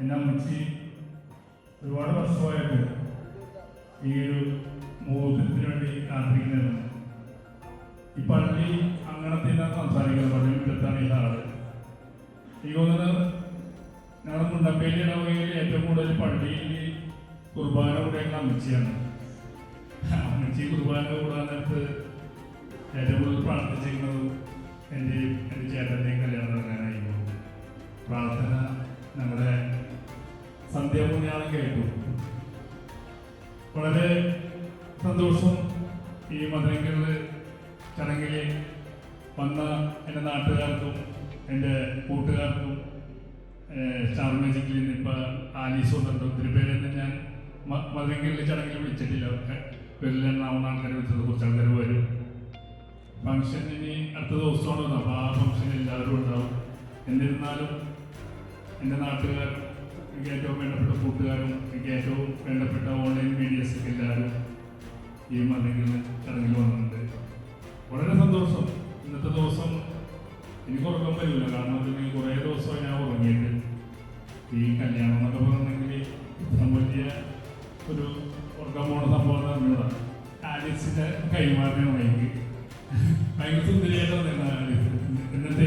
എന്നെ അമ്മച്ചി ഒരുപാട് വർഷമായിട്ട് ഈ ഒരു മുഹൂർത്തത്തിന് വേണ്ടി കാത്തിരിക്കുന്നതാണ്. ഈ പള്ളി അങ്ങനത്തെ സംസാരിക്കുന്നത് പള്ളി മുറ്റത്താണ് ഈ ഹാള്. ഈ തോന്നുന്നത് ഞങ്ങളുടെ മുണ്ടപ്പേലി ഇടവകയിൽ ഏറ്റവും കൂടുതൽ പള്ളിയിൽ കുർബാന കൂടെയുള്ള അമ്മച്ചിയാണ്. അമ്മച്ചി കുർബാന കൂടാൻ നേരത്ത് ഏറ്റവും കൂടുതൽ പ്രാർത്ഥിച്ചിരിക്കുന്നത് എൻ്റെ ചേട്ടൻ്റെയും കല്യാണം നടക്കാനായിരുന്നു. പ്രാർത്ഥന ഞങ്ങളുടെ സന്ധ്യാപുണ്യാളം കേട്ടു. വളരെ സന്തോഷം. ഈ മധുരങ്ങളിൽ ചടങ്ങിൽ വന്ന എൻ്റെ നാട്ടുകാർക്കും എൻ്റെ കൂട്ടുകാർക്കും സ്റ്റാർ മാജിക്കിൽ നിന്ന് ഇപ്പോൾ ആലീസ് വന്നിട്ടുണ്ട്. ഒത്തിരി പേരെന്ന് ഞാൻ മധുരങ്ങളിൽ ചടങ്ങിൽ വിളിച്ചിട്ടില്ല. പേരിലെണ്ണാവുന്ന ആൾക്കാരെ വിളിച്ചത് കുറച്ച് ആൾക്കാർ വരും. ഫംഗ്ഷൻ ഇനി അടുത്ത ദിവസമാണ് വന്നത്. അപ്പോൾ ആ ഫംഗ്ഷൻ എല്ലാവരും ഉണ്ടാവും. എന്നിരുന്നാലും എൻ്റെ നാട്ടുകാർ, എനിക്ക് ഏറ്റവും വേണ്ടപ്പെട്ട കൂട്ടുകാരും എനിക്ക് ഏറ്റവും വേണ്ടപ്പെട്ട ഓൺലൈൻ മീഡിയസൊക്കെ എല്ലാവരും ഈ മധുരങ്ങളിൽ ചടങ്ങിൽ വന്നിട്ടുണ്ട്. വളരെ സന്തോഷം. ഇന്നത്തെ ദിവസം എനിക്ക് ഉറക്കം വരില്ല. കാരണം അതിന് കുറേ ദിവസമായി ഞാൻ ഉറങ്ങിയിട്ട്. ഈ കല്യാണം എന്നൊക്കെ പറഞ്ഞിട്ടുണ്ടെങ്കിൽ വലിയ ഒരു ഉറക്കം പോണ സംഭവം അറിഞ്ഞൂടാ. ആലീസിൻ്റെ കൈമാറിയാണ് എനിക്ക് ഭയങ്കര സുന്ദരിയായിട്ട് വന്നിരുന്ന ആലീസ്. എന്നത്തെ